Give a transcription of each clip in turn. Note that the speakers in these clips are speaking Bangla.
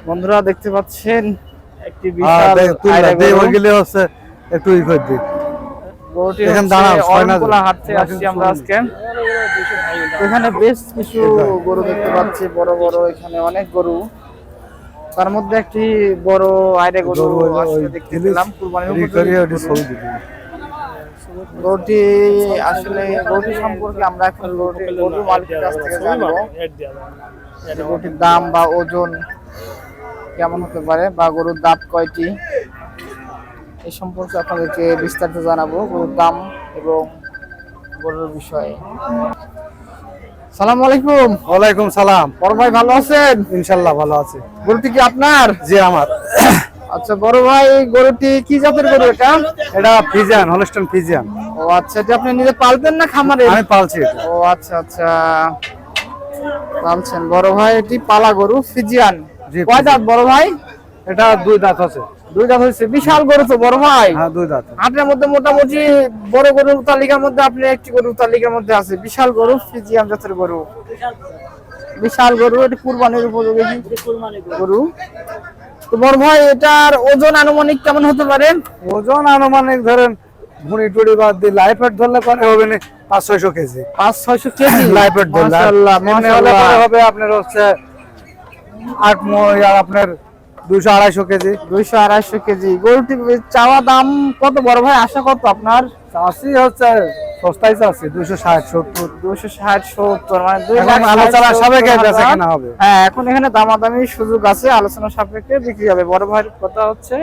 বন্ধুরা দেখতে পাচ্ছেন একটি বিশাল একটু ই করে দিই গরুটি অরণকুলা হাটে আসছি আমরা আজকে। এখানে বেশ কিছু গরু দেখতে পাচ্ছি, বড় বড় এখানে অনেক গরু, তার মধ্যে একটি বড় আইরে গরু আসলে দেখতে পেলাম কুরবানির উপযোগী। গরুটি আসলে গরুটি সম্পর্কে আমরা এখন গরুর মালিকের কাছ থেকে জানবো গরুটির দাম বা ওজন কেমন হতে পারে বা গরুর দাঁত কয়টি, এই সম্পর্কে আপনাদেরকে বিস্তারিত জানাবো গরুর দাম এবং গরুর বিষয়ে। সালাম আলাইকুম। ওয়ালাইকুম সালাম। বড় ভাই ভালো আছেন? ইনশাআল্লাহ ভালো আছি। গরুটি কি আপনার? জি আমার। আচ্ছা বড় ভাই, গরুটি কি জাতের গরু এটা? এটা ফিজিয়ান, হলস্টাইন ফিজিয়ান। ও আচ্ছা, এটা আপনি নিজে পালতেন না খামারে? আমি পালছি এটা। ও আচ্ছা আচ্ছা, পালছেন। বড় ভাই এটি পালা গরু ফিজিয়ান। কয় দাঁত বড় ভাই? এটা দুই দাঁত আছে। দুই দাঁত হয়েছে। বিশাল গরু তো বড় ভাই। হ্যাঁ দুই দাঁত। হাটের মধ্যে মোটামুটি বড় গরুর তালিকার মধ্যে আপনি একটি গরুর তালিকার মধ্যে আছে। বিশাল গরু ফিজিয়ান জাতের গরু, বিশাল গরু। এটি কুরবানির উপযোগী গরু। তো বড় ভাই এটার ওজন আনুমানিক কেমন হতে পারে? ওজন আনুমানিক ধরেন ভুঁড়ি টুড়ি বাদ দিয়ে লাইফ ওয়েট ধরলে পরে হবে না 500-600 কেজি। 500-600 কেজি লাইফ ওয়েট ধরলে। মাশাআল্লাহ মাশাআল্লাহ। হবে আপনার হচ্ছে 8 মণ আর আপনার 200-250 কেজি। 200-250 কেজি। গরুটি চাওয়া দাম কত বড় ভাই, আশা কত আপনার? চাষি হচ্ছে সস্তায় চাষি 260-70। 260-70 মানে 2 এখন লাখ আলোচনা সাপেক্ষে বেচা কেনা হবে। হ্যাঁ এখন এখানে দামাদামি সুযোগ আছে, আলোচনা সাপেক্ষে বিক্রি হবে। বড় ভাইয়ের কথা হচ্ছে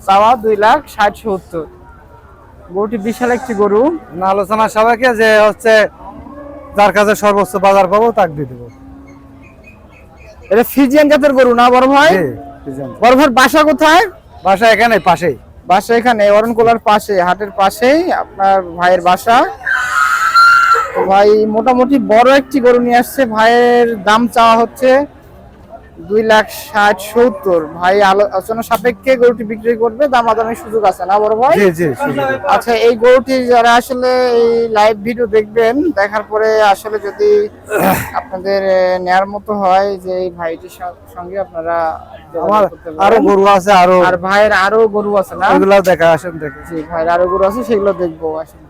চাওয়া 2,60,70। গরুটি বিশাল একটি গরু। আলোচনা সাপেক্ষে যে হচ্ছে যার কাছে সর্বোচ্চ বাজার পাবো তাকে দিয়ে দেবো। এটা ফিজিয়ান জাতের গরু না বড় ভাই? বড় ভাইয়ের বাসা কোথায়? বাসা এখানে পাশেই। বাসা এখানে অরণকুলার পাশে, হাটের পাশেই আপনার ভাইয়ের বাসা। তো ভাই মোটামুটি বড় একটি গরু নিয়ে আসছে। ভাইয়ের দাম চাওয়া হচ্ছে 2,60,70। ভাই আলোচনা সাপেক্ষে গরুটি বিক্রি করবে, দামাদামির সুযোগ আছে না বড় ভাই? জি জি। আচ্ছা এই গরুটি যারা আসলে এই লাইভ ভিডিও দেখবেন, দেখার পরে আসলে যদি আপনাদের নেয়ার মতো হয় যে এই ভাইটির সঙ্গে আপনারা আমার আরো গরু আছে, আর ভাইয়ের আরো গরু আছে না, ওগুলো দেখা আসেন দেখে। জি ভাইয়ের আরো গরু আছে, সেগুলো দেখবো আসেন।